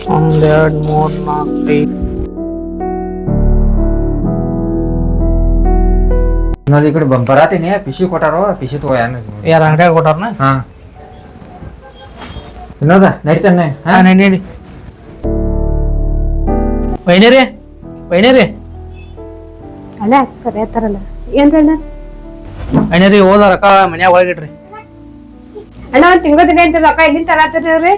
1 2 3 4 5 ಇನ್ನೊಂದು ಈ ಕಡೆ ಬರಾತೀನಿ ಪಿಸಿ ಕೊಟ್ಟಾರೋ ಪಿಸಿ ತಗೋ ಯಾರ ಅಂಗಡಿಯಾಗ ಕೊಟ್ಟಾರನ? ಹಾ ಇನ್ನೋದ ನಡಿತಾನೆ. ಹಾ ನಡಿ ವೈನೇರಿ ವೈನೇರಿ ಅಲ್ಲ ಕರೆಯತ್ತಾರಲ್ಲ ಏನ್ ಅಣ್ಣ? ವೈನೇರಿ ಹೋದ ರೊಕ್ಕ ಮನ್ಯಾಗ ಒಳಗಿಡ್ರಿ. ಅಣ್ಣ ಒಂದ್ ತಿಂಗಳ ದಿನ ರೊಕ್ಕ ಎಲ್ಲಿ ತರಾತಿರಿ?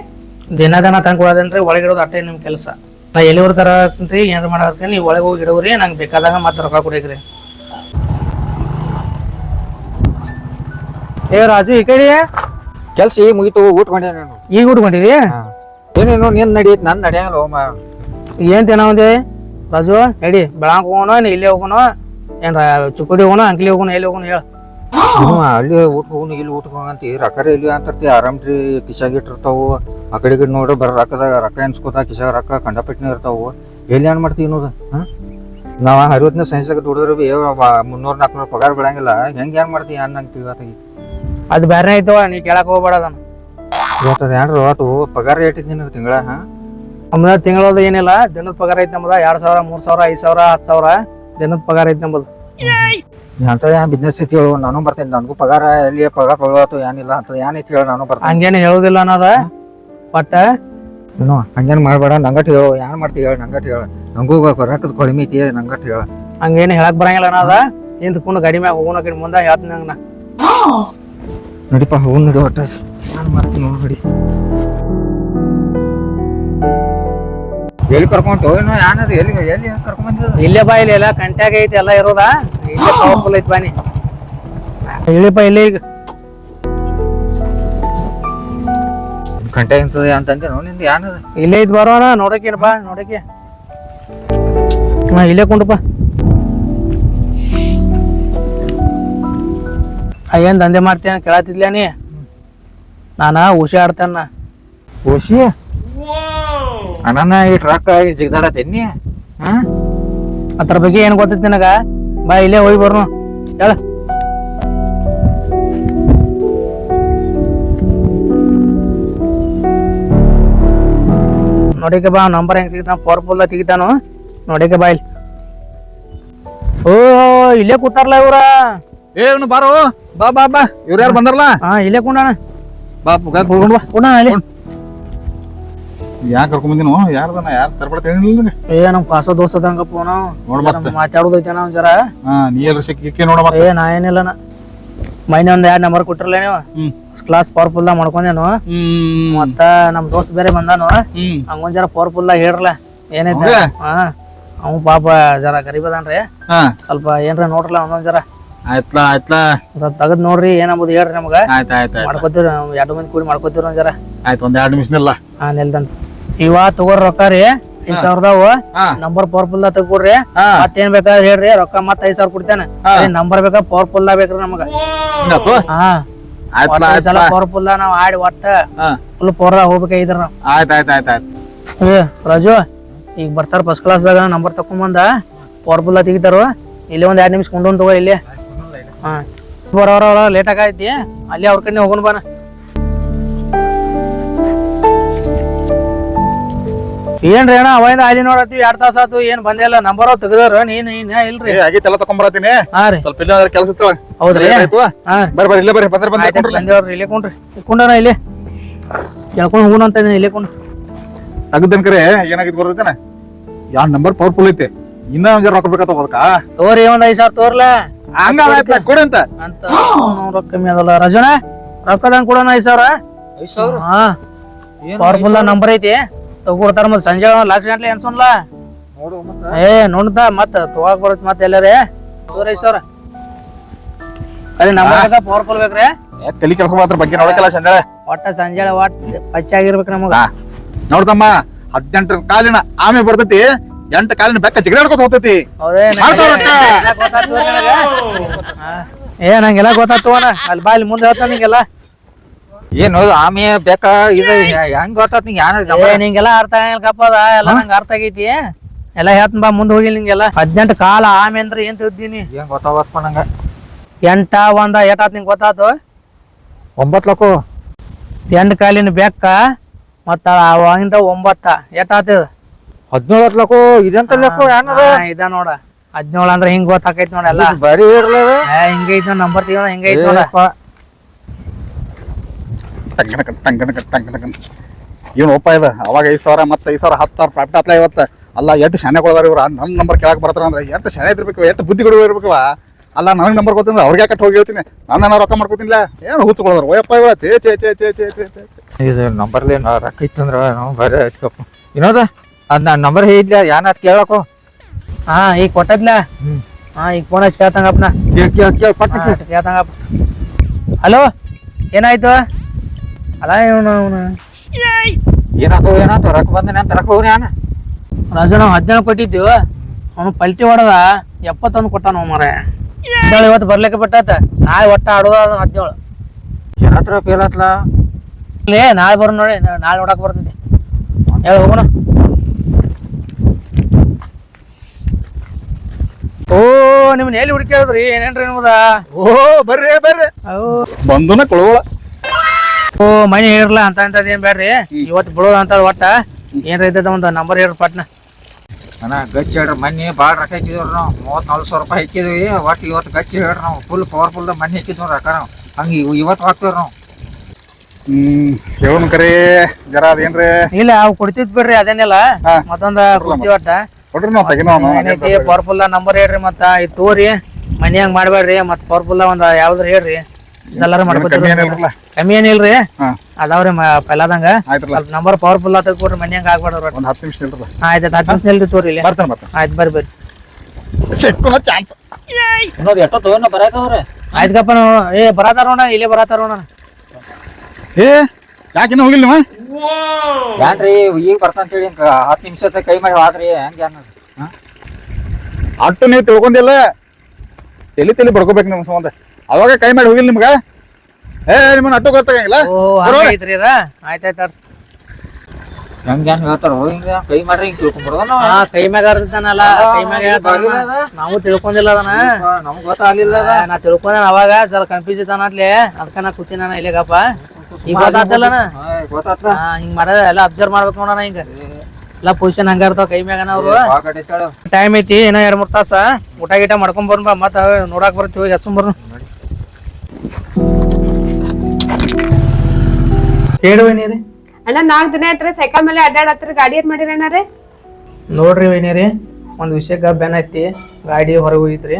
ದಿನ ತಂದು ಕೊಡೋದೇನ್ರಿ, ಒಳಗಿಡೋದು ಅಟ್ಟೆ ನಿಮ್ ಕೆಲಸ. ನಾ ಎಲ್ಲಿವ್ರ ತರತ್ರಿ ಏನಾರ ಮಾಡತ್ರಿ, ನೀವು ಒಳಗೆ ಹೋಗಿ ಇಡವ್ರಿ, ನಂಗೆ ಬೇಕಾದಾಗ ಮತ್ತೆ ರೊಕ್ಕ ಕೊಡಿಗ್ರಿ. ಏ ರಾಜು ಈ ಕಡೆ ಕೆಲ್ಸ ಈಗ ಮುಗಿತು, ಊಟ ಮಾಡ್ಯ ನಾನು. ಈಗ ಊಟ ಮಾಡಿದಿ? ಏನೇನು ನಿನ್ ನಡೀತ್ ನನ್ ನಡೆಯಲ್ಲ ಹೋಮ. ಏನ್ ತಿನ್ನ ಒಂದೇ ರಾಜು? ನಡಿ ಬೆಳಂಗ್ ಹೋಗೋಣ, ನೀ ಇಲ್ಲೇ ಹೋಗೋಣ, ಏನ್ ಚುಕ್ಕಡಿ ಹೋಗೋಣ, ಅಂಕ್ಲಿ ಹೋಗೋಣ, ಎಲ್ಲಿ ಹೋಗೋಣ ಹೇಳ. ಅಲ್ಲಿ ಊಟ ಹೋಗೋಣ ಇಲ್ಲಿ ಊಟ ಹೋಗಂತಿ ರೊಕ್ಕ ಇಲ್ಲಿ ಅಂತರ್ತಿ ಆರಾಮ್ರಿ ಕಿಶಾಗ ಇಟ್ಟಿರ್ತಾವು. ಆ ಕಡೆ ಗಿಡ ನೋಡ್ರಿ ಬರ ರೊಕ್ಕ ಎನ್ಸ್ಕೋತ ಕಿಶಾಗ ರೊಕ್ಕ ಕಂಡಪಟ್ಟಿನ ಇರ್ತಾವು. ಎಲ್ಲಿ ಏನ್ ಮಾಡ್ತೀವಿ ಅನ್ನೋದು? ನಾವ್ 60ನೇ ಸೈನ್ಸಾಗ ದುಡಿದ್ರೆ ಬಿ 300-400 ಪಗಾರ ಬಿಡಂಗಿಲ್ಲ. ಹೆಂಗ್ ಏನ್ ಮಾಡ್ತೀವಿ ಅನ್ನಂಗ್ ತಿಳ್ತಾಗಿ. ಅದು ಬೇರೆ ಆಯ್ತವ, ನೀ ಕೇಳಕ್ ಹೋಗ್ಬೇಡ ಅದನ್ನ. ಇವತ್ತದ ಏನ್ರಿ ಅವತ್ತು ಪಗಾರ ಏಟಿದ್ ನಿನಗೆ ತಿಂಗಳ? ನಮ್ದ ತಿಂಗಳದ ಏನಿಲ್ಲ, ದಿನದ ಪಗಾರ ಐತಿ ನಮ್ದ 2000 3000 5000 10000 ದಿನದ ಪಗಾರ ಐತಿ ನಮ್ಮದು. ಅಂತ ಏನ್ ಬಿಸ್ನೆಸ್ ಐತಿ ಹೇಳು, ನಾನು ಬರ್ತೇನೆ. ನನಗೂ ಪಗಾರ ಎಲ್ಲಿ ಪಗಾರ ಕೊಡೋತು ಏನಿಲ್ಲ ಅಂತ ಏನೈತಿ ಹೇಳು, ನಾನು ಬರ್ತೇನೆ. ಹಂಗೇನು ಹೇಳುದಿಲ್ಲ ಅನ್ನೋದ ಬಟ್ ಏನೋ ಹಂಗೇನು ಮಾಡಬೇಡ. ನಂಗಟ್ ಹೇಳು, ಏನ್ ಮಾಡ್ತೀವಿ ಹೇಳು, ನಂಗಟ್ ಹೇಳು. ನಂಗೂ ರೊಕ್ಕದ ಕಡಿಮೆ ಐತಿ, ನಂಗಟ್ ಹೇಳು. ಹಂಗೇನು ಹೇಳಕ್ ಬರಂಗಿಲ್ಲ ಅನ್ನೋದ. ಇಂತ ಕುಂಡು ಗಾಡಿ ಮ್ಯಾಗ ಹೋಗೋಣ ಕಡೆ ಮುಂದೆ ಹೇಳ್ತೀನಿ ನಂಗೆ. ನಡಿಪ ಹೋಗ್ ನಡಿ, ಒಟ್ಟ ಏನ್ ಮಾಡ್ತೀನಿ ನೋಡಿ. ಎಲ್ಲಿ ಕರ್ಕೊಂತ ಏನೋ ಏನದು ಎಲ್ಲಿ ಎಲ್ಲಿ ಕರ್ಕೊಂಡ್ ಇಲ್ಲೇ ಬಾ, ಇಲ್ಲಿ ಎಲ್ಲ ಕಂಟ್ಯಾಗ ಐತಿ ಎಲ್ಲ ಇರೋದ, ಇಲ್ಲೇ ಪವರ್ಫುಲ್ ಐತಿ ಬಾನಿ. ಇಲ್ಲಿಪ್ಪ ಇಲ್ಲೇ ಈಗ ಗಂಟೆ ಇಂತದ ಅಂತಂದೆ ನಿಂದ ಏನದ ಇಲ್ಲೇ ಐತಿ, ಬರೋಣ ನೋಡಕೇನಪ್ಪ ನೋಡಕ್ಕೆ. ಇಲ್ಲೇ ಕುಂಡಪ್ಪ. ಏನ್ ದಂಧೆ ಮಾಡ್ತೇನೆ ಕೇಳತ್ತಿದ್ಲ ನೀ? ನಾನ ಹುಷಿ ಆಡ್ತೇನ. ಖುಷಿ ಅಣ್ಣ ಈ ಟ್ರಕ್ ಜಿಗ್ದಾಡತೇನಿ. ಅದ್ರ ಬಗ್ಗೆ ಏನ್ ಗೊತ್ತೈತಿ ನನಗ? ಬಾ ಇಲ್ಲೇ ಹೋಗಿ ಬರ್ನು ಹೇಳ. ನೋಡಿಕೆ ಬಾ, ನಂಬರ್ ಹೆಂಗ್ ತೆಗಿತಾನ, ಪವರ್ಫುಲ್ ತೆಗಿತಾನು. ನೋಡಿಕೆ ಬಾ ಇಲ್ಲಿ. ಓ ಇಲ್ಲೇ ಕೂತಾರಲ್ಲ ಇವ್ರ. ಏನು ಬಾರೋ, ಬಾ ಬಾ ಬಾ, ಇವ್ರ ಯಾರು ಬಂದಾರಲ್ಲ? ಹಾ ಇಲ್ಲೇ ಕುಂಡಾನ. ಬಾ ಕುಂಡ ಕುಂಡಾನ ಇಲ್ಲಿ. ಯಾಕೆ ಕರ್ಕೊಂಡ್ ಬಂದಿನೋ? ಯಾರ್ದನ ಯಾರು ತರ್ಬಡ್ತೇನಿಲ್ಲ? ನಮ್ ಕಾಸ ದೋಸ್ತ ಅದಂಗಪ್ಪ ನಾವು ನೋಡ್ ಮತ್ತೆ ಮಾತಾಡೋದೈತೆ ನಾವು ಜರ. ನೀ ಎಲ್ರ ಸಿಕ್ಕಿ ನೋಡ ಮತ್ತೆ. ನಾ ಏನಿಲ್ಲ, ಮೈನೆ ಒಂದ್ 2 ನಂಬರ್ ಕೊಟ್ಟಿರಲ್ಲ ನೀವು, ಕ್ಲಾಸ್ ಪವರ್ಫುಲ್ ದಾಗ ಮಾಡ್ಕೊಂಡೇನು. ಮತ್ತ ನಮ್ ದೋಸ್ತ್ ಬೇರೆ ಬಂದಾನು, ಹಂಗೊಂದ್ ಜರ ಪವರ್ಫುಲ್ ದಾಗ ಹೇಳ್ರಲ್ಲ ಏನೈತೆ. ಅವ್ ಪಾಪ ಜರ ಗರೀಬ್ ಅದಾನ್ರಿ, ಸ್ವಲ್ಪ ಏನ್ರ ನೋಡ್ರಲ್ಲ ಒಂದೊಂದ್ ಜರ. ಆಯ್ತಲಾ ಆಯ್ತಲಾ, ಸ್ವಲ್ಪ ತಗದ್ ನೋಡ್ರಿ ಏನಂಬುದು ಹೇಳ್ರಿ ನಮಗ. ಆಯ್ತ ಆಯ್ತ ಮಾಡ್ಕೋತೀರಿ, 2 ಮಂದಿ ಕೂಡಿ ಮಾಡ್ಕೋತೀರಿ ಒಂದ್ ಜರ. ಆಯ್ತು, ಒಂದ್ 2 ನಿಮಿಷ ನಿಲ್ಲ. ನಿಲ್ದಂತ ಇವ ತಗೋರ್ ರೊಕ್ಕ ರೀ 5000 ನಂಬರ್ ಪವರ್ಫುಲ್ ದಾಗ ತಗೊಡ್ರಿ. ಮತ್ತೇನ್ ಬೇಕಾದ್ರೆ ಹೇಳ್ರಿ, ರೊಕ್ಕ ಮತ್ತ 5000 ಕೊಡ್ತೇನೆ. ನಂಬರ್ ಬೇಕಾ ಪವರ್ಫುಲ್ ದಾಗ ಬೇಕ್ರಿ ನಮಗ. ಪವರ್ಫುಲ್ ನಾವ್ ಆಡಿ ಒಟ್ಟ ಫುಲ್ ಪವರ್ ಹೋಗ್ಬೇಕಾಗಿದ್ರ ನಾವ್. ಆಯ್ತ ಆಯ್ತ ಆಯ್ತ ಆಯ್ತು. ರಾಜು ಈಗ ಬರ್ತಾರ ಫಸ್ಟ್ ಕ್ಲಾಸ್ ದಾಗ, ನಂಬರ್ ತಕೊಂಬಂದ ಪವರ್ಫುಲ್ ದಾಗ ತೆಗಿತಾರ. ಇಲ್ಲಿ ಒಂದ್ 2 ನಿಮಿಷ ಕೊಂಡೊಂದ್ ತಗೋ ಇಲ್ಲಿ. ಬರೋರ ಲೇಟ್ ಆಗೈತಿ, ಅಲ್ಲಿ ಅವ್ರ ಕಡೆ ಹೋಗೋಣ ಬಾನ. ಏನ್ರಿ ಅಣ್ಣ ಅವಾಗಿಂದ ಅಲ್ಲಿ ನೋಡತ್ತೀವಿ 2 ತಾಸ ಆತು, ಏನ್ ಬಂದೇ ಇಲ್ಲ. ನಂಬರ್ ತೆಗದಾರ ನೀನ್ ಇಲ್ರಿ? ಆಗೈತೆಲ್ಲ ತಕೊಂಬರತೀನಿ. ಹಾ ರೀ, ಸ್ವಲ್ಪ ಇಲ್ಲ ಕೆಲಸ ಇತ್ತು. ಹೌದ್ರಿ? ಬರ್ರಿ ಬರ್ರಿ, ಇಲ್ಲೇ ಬರ್ರಿ, ಬಂದೇವ್ರಿ. ಇಲ್ಲೇ ಕುಂಡ್ರಿ, ಕುಂಡನ ಇಲ್ಲಿ ಕೇಳ್ಕೊಂಡ್ ಹೋಗೋಣ ಅಂತ ಇಲ್ಲೇ ಕುಂಡ್ರಿ. ಅಗದನ್ ಕರೆ ಏನಾಗಿದ್ ಬರ್ತೈತೇನ? ಯಾವ ನಂಬರ್ ಪವರ್ಫುಲ್ ಐತಿ, ಇನ್ನ ಒಂದ್ ಜರ ರೊಕ್ಕ ಬೇಕಾತ ಹೋದಕ್ಕ. ತೋರಿ ಒಂದ್ 5000 ತೋರ್ಲ ಹಂಗ ಕೊಡಿ ಅಂತ ರೊಕ್ಕ ಕಮ್ಮಿ ಅದಲ್ಲ. ರಜನ ರೊಕ್ಕದಂಗ್ ಕೊಡೋಣ 5000. ಹಾ ಪವರ್ಫುಲ್ ನಂಬರ್ ಐತಿ, ತಗೊಡ್ತಾರ. ಮತ್ ಸಂಜೆ 1 ಲಕ್ಷ ಗಂಟ್ಲೆ ಎನ್ಸೋನ್ಲ. ನೋಡ್ದ ಮತ್ ತಗೋಕ್ ಬರತ್ ಮತ್ ಎಲ್ಲಾರೇ. ತೋರ್ 5000 ಅದೇ ನಂಬರ್ ಪವರ್ಫುಲ್ ಬೇಕ್ರಿ. ತಲಿ ಕೆಲಸ ಮಾಡತ್ರ ಬಗ್ಗೆ ನೋಡಕಲ್ಲ ಸಂಜೆ ಒಟ್ಟ ಸಂಜೆ ಒಟ್ಟ ಪಚ್ಚ ಆಗಿರ್ಬೇಕು ನಮಗ. ನೋಡ್ತಮ್ಮ 18 ಕಾಲಿನ ಆಮೆ ಬರ್ತೈತಿ, 8 ಕಾಲಿನ ಬೆಕ್ಕ ಜಿಗದಾಡ್ಕೊತ ಹೋಗ್ತೈತಿ. ನಂಗೆಲ್ಲ ಗೊತ್ತಾಗ್ತವನ. ಅಲ್ಲಿ ಬಾ, ಇಲ್ಲಿ ಮುಂದೆ ಹೇಳ್ತಾನ ನಿಂಗೆಲ್ಲ. ಏನು ಆಮೆ ಬೇಕಾ ಇದು ಹೆಂಗ್ ಗೊತ್ತಾತ್ ನಿಂಗೆಲ್ಲ ಅರ್ಥ ಆಗಲ್ಲಪ್ಪ, ಅದ ಎಲ್ಲ ನಂಗೆ ಅರ್ಥ ಆಗೈತಿ. ಎಲ್ಲ ಹೇಳ್ತಾನ ಬಾ, ಮುಂದೆ ಹೋಗಿ ನಿಂಗೆಲ್ಲ. 18 ಕಾಲ ಆಮೆ ಅಂದ್ರೆ ಏನ್ ತಿಳ್ದೀನಿ? ಏನ್ ಗೊತ್ತಾಗತ್ತಪ್ಪ ನಂಗ. 8 1 8 ನಿಂಗೆ ಗೊತ್ತಾತು? 9 ಲಕ್ಕ. 8 ಕಾಲಿನ ಬೆಕ್ಕ ಮತ್ತ ಅವಾಗಿಂದ 9 ಎಟ್ ಆತದ 17 ಹತ್ಲಕ್ಕೋ ಇದೆಂತ ಲೆಕ್ಕೋ ಏನದ ಇದ ನೋಡ 17 ಅಂದ್ರ ಹಿಂಗ್ ಗೊತ್ತಾಕೈತಿ ನೋಡ ಎಲ್ಲ ಬರೀ ಇರ್ಲದ ಹಿಂಗೈತಿ ನೋಡ್ ನಂಬರ್ ತೆಗಿಯೋದ ಹಿಂಗೈತಿ ನೋಡ ಏನು ಒಪ್ಪ ಇದೆ ಅವಾಗ 5,000 ಮತ್ತೆ 5,000 10,000 ಪ್ರಾಫಿಟ್ ಆತ್ಲ ಇವತ್ತು ಅಲ್ಲ ಎಷ್ಟು ಶಾನೆ ಕೊಡದಾರ ಇವ್ರು ನನ್ನ ನಂಬರ್ ಕೇಳಕ್ ಬರ್ತಾರ ಅಂದ್ರೆ ಎಷ್ಟು ಶಾನೆ ಇದ್ದಿರ್ಬೇಕು ಎಷ್ಟು ಬುದ್ಧಿಗಳು ಇರ್ಬೇಕವ ಅಲ್ಲ ನನಗೆ ನಂಬರ್ ಗೊತ್ತಂದ್ರೆ ಅವ್ರಿಗೆ ಯಾಕೆ ಹೋಗಿ ಹೇಳ್ತೀನಿ ನಾನು ರೊಕ್ಕ ಮಾಡ್ಕೋತಿನಿಲ್ಲ ಏನು ಹುಚ್ಕೊಳದಾರ ಓಯಪ್ಪ ಇವ ಚೇ ಚೇ ಚೇ ಚೇ ಚೇ ಚೇ ಚೇ ಇದು ನಂಬರ್ಲಿ ರೊಕ್ಕ ಇತ್ತಂದ್ರ ನಾವು ಬರೀ ಇಟ್ಕೊಪ್ಪ ಇನ್ನೋದ ಅದ್ ನಾನು ನಂಬರ್ ಹೇಳಿದ್ಲ ಯಾನ ಕೇಳಕೋ ಹಾ ಈಗ ಕೊಟ್ಟದ್ಲ ಹಾ ಈಗ ಫೋನ್ ಹಚ್ಚಿ ಕೇಳ್ತಂಗಪ್ಪನ ಕೇಳ್ತಂಗಪ್ಪ ಹಲೋ ಏನಾಯ್ತು ಅಲ್ಲ ಇವನು ಏನಾಯ್ತು ರೊಕ್ಕ ಬಂದ ಅಂತ ರೊಕ್ಕ ಹೋಗ್ರಿ ಯಾನ ರಾಜು ನಾವು 17 ಕೊಟ್ಟಿದ್ದೀವಿ ಅವನು ಪಲ್ಟಿ ಹೊಡೆದ 71 ಕೊಟ್ಟ ನಾವು ಮರ ಇವತ್ತು ಬರ್ಲಿಕ್ಕೆ ಬಿಟ್ಟಾತ ನಾಳೆ ಒಟ್ಟ ಆಡೋದ 17 ಏನತ್ರ ಫೇಲ್ ಆತ್ಲ ಲೇ ನಾಳೆ ಬರೋ ನೋಡಿ ನಾಳೆ ನೋಡಕ್ ಬರ್ತೈತಿ ಹೇಳಿ ಹೋಗೋಣ ಓ ನಿಮ್ನ ಎಲ್ಲಿ ಹುಡುಕ್ಯಾದ್ರಿ ಏನೇನ್ರಿ ನಿಮ್ದ ಓ ಬರ್ರಿ ಬರ್ರಿ ಬಂದುನ ಕೊಳೋಳ ಓ ಮನೆ ಇರ್ಲ ಅಂತ ಏನ್ ಬ್ಯಾಡ್ರಿ ಇವತ್ತು ಬಿಡೋದ ಅಂತ ಒಟ್ಟ ಏನ್ರ ಇದ್ದದ ಒಂದು ನಂಬರ್ ಹೇಳ್ರಿ ಪಟ್ನ ಅಣ್ಣ ಗಚ್ಚಿ ಹೇಳ್ರಿ ಮೊನ್ನೆ ಭಾಳ ರೊಕ್ಕ ಹಾಕಿದ್ವಿ ನಾವು 34,000 ರೂಪಾಯಿ ಹಾಕಿದ್ವಿ ಒಟ್ಟು ಇವತ್ತು ಗಚ್ಚಿ ಹೇಳ್ರಿ ನಾವು ಫುಲ್ ಪವರ್ಫುಲ್ ಮನೆ ಹಾಕಿದ್ವಿ ರೊಕ್ಕ ನಾವು ಹಂಗೆ ಇವತ್ತು ಹಾಕ್ತೇವ್ರಿ ನಾವು ಹೇಳೋಣ ಕರೆ ಜರ ಅದೇನ್ರಿ ಇಲ್ಲ ಅವ್ ಕೊಡ್ತಿದ್ ಬಿಡ್ರಿ ಅದೇನಿಲ್ಲ ಮತ್ತೊಂದ ಕೊಡ್ತೀವಿ ಒಟ್ಟ ಕೊಡ್ರಿ ನಾವು ತೆಗಿನೋನು ಪವರ್ಫುಲ್ ನಂಬರ್ ಹೇಳ್ರಿ ಮತ್ತ ಇದು ತೋರಿ ಮನಿ ಹಂಗ್ ಮಾಡ್ಬೇಡ್ರಿ ಮತ್ ಪವರ್ಫುಲ್ ಒಂದ್ ಯಾವ್ದ್ರ ಹೇಳ್ರಿ ಎಲ್ಲಾರು ಮಾಡ್ಕೊತೀವಿ ಕಮ್ಮಿ ಏನಿಲ್ರಿ ಅದಾವ್ರಿ ಪೆಲಾದಂಗ ಸ್ವಲ್ಪ ನಂಬರ್ ಪವರ್ಫುಲ್ ಆತ ಕೊಡ್ರಿ ಮನಿ ಹಂಗ ಆಗ್ಬೇಡ್ರಿ ಒಂದು 10 ನಿಮಿಷ ಇಲ್ರಲ್ಲ ಆಯ್ತು 10 ನಿಮಿಷ ಇಲ್ರಿ ತೋರಿ ಇಲ್ಲಿ ಬರ್ತಾನೆ ಆಯ್ತು ಬರ್ರಿ ಸಿಕ್ಕುನ ಚಾನ್ಸ್ ಇನ್ನೊಂದು ಎಷ್ಟೋ ತಗೊಂಡ ಬರಾಕವ್ರೆ ಆಯ್ತಪ್ಪ ನಾವು ಬರತಾರ ನೋಡ ಇಲ್ಲೇ ಬರತಾರ ನೋಡ ಏ ಯಾಕಿನ್ನ ಹೋಗಿಲ್ಲ ನೀವು ಯಾನ್ರಿ ಈಗ ಬರ್ತಾಂತೇಳಿ 10 ನಿಮಿಷ ಕೈ ಮಾಡಿ ಹೋದ್ರಿ ಹೆಂಗೆ ಅನ್ನೋದು ಅಟ್ಟು ನೀವು ತಿಳ್ಕೊಂಡಿಲ್ಲ ತಲೆ ಬಡ್ಕೋಬೇಕು ನಿಮ್ಮ ಸಂಬಂಧ ಅವಾಗ ಕೈ ಮಾಡಿ ಹೋಗಿಲ್ಲ ನಿಮ್ಗ ನಿಮ್ಮನ್ನ ಅಟ್ಟು ಗೊತ್ತಾಗಂಗಿಲ್ಲ ಓ ಹಂಗೈತ್ರಿ ಅದ ಆಯ್ತಾಯ್ತಾರ ಹೆಂಗೆ ಹೇಳ್ತಾರ ಹಿಂಗ ಕೈ ಮಾಡ್ರಿ ಹಿಂಗೆ ತಿಳ್ಕೊಂಡ್ಬಿಡೋದ ಹಾ ಕೈ ಮ್ಯಾಗ ಅರ್ತಾನಲ್ಲ ಕೈ ಮ್ಯಾಗ ಹೇಳ್ತಾನ ನಾವು ತಿಳ್ಕೊಂಡಿಲ್ಲ ಅದನ್ನ ನಮ್ಗೆ ಗೊತ್ತಾಗ್ಲಿಲ್ಲ ನಾ ತಿಳ್ಕೊಂಡ ಅವಾಗ ಸ್ವಲ್ಪ ಕನ್ಫ್ಯೂಸ್ ಇದ್ದಾನತ್ಲೆ ಅದಕ್ಕ ನಾ ಕೂತೀನಿ ನಾನು ಇಲ್ಲಿಗಪ್ಪ ಈಗ ಗೊತ್ತಾತಲ್ಲನ ಗೊತ್ತಾತ ಹಿಂಗ್ ಮಾಡೋದ ಎಲ್ಲ ಅಬ್ಸರ್ವ್ ಮಾಡ್ಬೇಕು ನೋಡೋಣ ಹಿಂಗ ಎಲ್ಲ ಪೊಸಿಷನ್ ಹಂಗ ಇರ್ತಾವ ಕೈ ಮ್ಯಾಗನ ಅವ್ರು ಟೈಮ್ ಐತಿ ಏನೋ 2-3 ತಾಸ ಊಟ ಗೀಟ ಮಾಡ್ಕೊಂಡ್ ಬರ್ಬಾ ಮತ್ತ ನೋಡಾಕ್ ಬರ್ತೀವಿ ಹಚ್ಚುನ್ ಬರ್ನು ಹೇಳು ವೈನಿರಿ ಅಣ್ಣ 4 ದಿನ ಆಯ್ತ್ರಿ ಸೈಕಲ್ ಮೇಲೆ ಅಡ್ಡಾಡತ್ರಿ ಗಾಡಿ ಏನ್ ಮಾಡಿರಿ ಅಣ್ಣ ರೀ ನೋಡ್ರಿ ವೈನಿರಿ ಒಂದ್ ವಿಷಯಕ್ಕ ಬೆನ್ ಐತಿ ಗಾಡಿ ಹೊರಗೆ ಹೋಗಿದ್ರಿ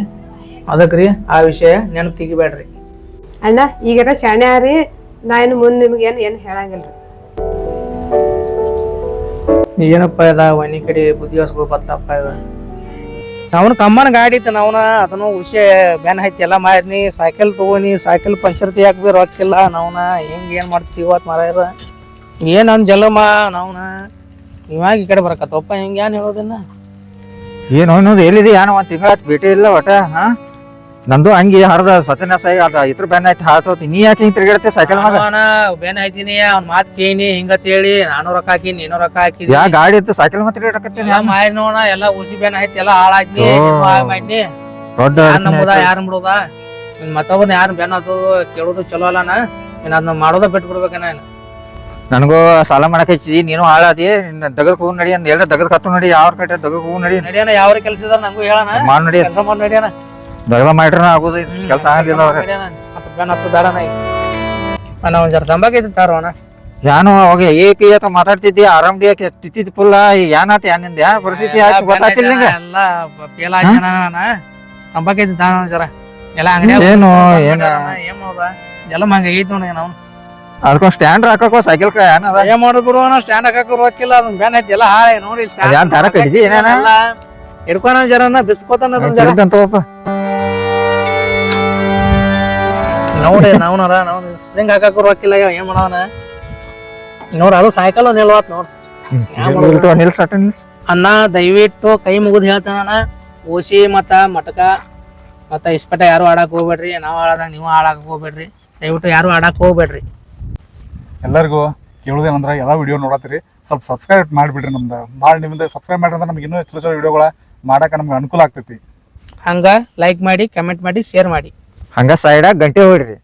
ಅದಕ್ರಿ ಆ ವಿಷಯ ನೆನಪು ತೆಗಿಬೇಡ್ರಿ ಅಣ್ಣ ಈಗಾರ ಶಾಣೆ ಆರಿ ನಾ ಏನು ಮುಂದೆ ನಿಮ್ಗೆ ಏನು ಹೇಳಂಗಿಲ್ರಿ ಏನಪ್ಪ ಇದ ವೈನಿ ಕಡೆ ಬುದ್ಧಿ ಹಸ್ಕೊ ಬತ್ತಪ್ಪ ಇದ ಅವನ ಕಮ್ಮನ ಗಾಡಿ ಇತ್ತು ನಾವನ ಅದನ್ನು ವಿಷಯ ಬ್ಯಾನ್ ಐತಿ ಎಲ್ಲ ಮಾಡಿದ್ನಿ ಸೈಕಲ್ ತಗೋನಿ ಸೈಕಲ್ ಪಂಚರ್ ತೆಗಿಯಾಕ ಬಿ ರೊಕ್ಕಿಲ್ಲ ನಾವ್ನ ಹೆಂಗ್ ಏನ್ ಮಾಡ್ತೀವಿ ಇವತ್ತು ಮರ ಏನ್ ನನ್ ಜಲಮ ನಾವ್ನ ಇವಾಗ ಈ ಕಡೆ ಬರಕತ್ತಪ್ಪ ಹೆಂಗ್ ಏನ್ ಹೇಳೋದನ್ನ ಏನು ಅನ್ನೋದು ಎಲ್ಲಿದೆ ಏನೋ ಒಂದ್ ತಿಂಗಳ ಭೇಟಿ ಇಲ್ಲ ಒಟ ಹಾ ನಂದು ಹಂಗೆ ಹರ್ದ ಸತ್ಯನಾಶ ಅದ ಇದ್ರ ಬ್ಯಾನ್ ಆಯ್ತು ಹಾತೋತಿ ನೀ ಯಾಕೆ ಹಿಂಗ್ ತಿರ್ಗಾಡತ್ತೆ ಸೈಕಲ್ ಮ್ಯಾಗ ಬ್ಯಾನ್ ಹಾಕಿನಿ ಅವ್ನ ಮಾತ್ ಕೇಳಿನಿ ಹಿಂಗತ್ ಹೇಳಿ ನಾನು ರೊಕ್ಕ ಹಾಕಿನಿ ನೀನು ರೊಕ್ಕ ಹಾಕಿದಿ ಯಾ ಗಾಡಿ ಇತ್ತು ಸೈಕಲ್ ಮಾತ್ರ ತಿರ್ಗಾಡಕತ್ತೀನಿ ಮಾಡಿ ನೋಡ ಎಲ್ಲ ಉಸಿ ಬ್ಯಾನ್ ಐತಿ ಎಲ್ಲ ಹಾಳಾಗ್ನಿ ಹಾಳ್ ಮಾಡಿನಿ ದೊಡ್ಡ ಯಾರ್ ನಂಬುದ ಯಾರು ಬಿಡುದ ಮತ್ತೊಬ್ಬನ ಯಾರು ಬ್ಯಾನ್ ಆತದ ಕೇಳೋದು ಚಲೋ ಅಲ್ಲನ ಇನ್ ಅದನ್ನ ಮಾಡೋದ ಬಿಟ್ಟು ಬಿಡ್ಬೇಕನ ನನಗೂ ಸಾಲ ಮಾಡಕ್ ಹಚ್ಚಿ ನೀನು ಹಾಳಾದಿ ದಗದ್ ಹೋಗ್ ನಡಿ ಅಂದ್ ಎಲ್ಲ ದಗದ್ ಕತ್ತು ನಡಿ ಯಾವ ಕಡೆ ದಗದ್ ಹೋಗ್ ನಡಿ ನಡಿಯನ ಯಾವ ಕೆಲಸ ಇದಾರ ನಂಗೂ ಹೇಳಣ ಮಾಡ್ ನಡಿ ಕೆಲಸ ಮಾಡಿ ನಡಿಯನ ದಗದ ಮಾಡ್ರ ಆಗೋದು ಕೆಲಸ ಆಗಲಿಲ್ಲ ಅವ್ರ ಮತ್ತೆ ಬ್ಯಾನ್ ಹತ್ತು ಬೇಡ ನಾ ಒಂದ್ ಜರ ತಂಬಾಕೈತಿ ತಾರೋಣ ಯಾನು ಅವಾಗ ಏಕಿ ಆತ ಮಾತಾಡ್ತಿದ್ದಿ ಆರಾಮ್ ಡಿ ತಿತ್ತಿದ್ ಫುಲ್ಲ ಏನಾತ ಏನಿಂದ ಯಾ ಪರಿಸ್ಥಿತಿ ಆಯ್ತು ಗೊತ್ತಾಗ್ತಿಲ್ಲ ನಿಂಗ ಎಲ್ಲ ಫೇಲ್ ಆಯ್ತಾನ ತಂಬಾಕೈತಿ ತಾನ ಜರ ಎಲ್ಲ ಅಂಗಡಿ ಏನು ಏನ್ ಮಾಡೋದ ಎಲ್ಲ ಹಂಗೈತಿ ನೋಡಿ ನಾವು ಅದಕ್ಕೊಂದ್ ಸ್ಟ್ಯಾಂಡ್ ಹಾಕೋ ಸೈಕಲ್ ಏನದ ಏನ್ ಮಾಡೋದು ಬಿಡು ಸ್ಟ್ಯಾಂಡ್ ಹಾಕಕ್ ರೊಕ್ಕಿಲ್ಲ ಅದನ್ನ ಬ್ಯಾನ್ ಐತಿ ಎಲ್ಲ ಹಾಳೆ ನೋಡಿ ಯಾನ್ ದಾರ ಕಡಿದಿ ಏನೇನ ಹಿಡ್ಕೊನ ಜರನ ಬಿಸ್ಕೋತಾನ ಜರ ತಗೋಪ್ಪ ನೋಡಿ ನಾವ್ನಾರ ನಾವು ಸ್ಪ್ರಿಂಗ್ ಹಾಕಕ್ ರೊಕ್ಕಿಲ್ಲ ಏನ್ ಮಾಡವನ ನೋಡ ಅದು ಸೈಕಲ್ ನಿಲ್ವಾತ್ ನೋಡ್ ನಿಲ್ಸ್ ಅನ್ನ ದಯವಿಟ್ಟು ಕೈ ಮುಗಿದ್ ಹೇಳ್ತಾನ ಓಸಿ ಮತ್ತ ಮಟಕ ಮತ್ತ ಇಸ್ಪಟ ಯಾರು ಆಡಕ್ ಹೋಗ್ಬೇಡ್ರಿ ನಾವ್ ಆಡದಾಗ ನೀವು ಆಡಕ್ ಹೋಗ್ಬೇಡ್ರಿ ದಯವಿಟ್ಟು ಯಾರು ಆಡಕ್ ಹೋಗ್ಬೇಡ್ರಿ ಎಲ್ಲರಿಗೂ ಕೇಳೋದೇನಂದ್ರೆ ಎಲ್ಲ ವಿಡಿಯೋ ನೋಡತ್ತೀರಿ ಸ್ವಲ್ಪ ಸಬ್ಸ್ಕ್ರೈಬ್ ಮಾಡಿಬಿಡ್ರಿ ನಮ್ದು ಭಾಳ ನಿಮ್ದು ಸಬ್ಸ್ಕ್ರೈಬ್ ಮಾಡಿದ್ರೆ ನಮ್ಗೆ ಇನ್ನೂ ಚಲೋ ಚಲೋ ವಿಡಿಯೋಗಳ ಮಾಡಕ್ಕೆ ನಮ್ಗೆ ಅನುಕೂಲ ಆಗ್ತೈತಿ ಹಂಗ ಲೈಕ್ ಮಾಡಿ ಕಮೆಂಟ್ ಮಾಡಿ ಶೇರ್ ಮಾಡಿ ಹಂಗ ಸೈಡಾಗ ಗಂಟೆ ಹೊಡ್ರಿ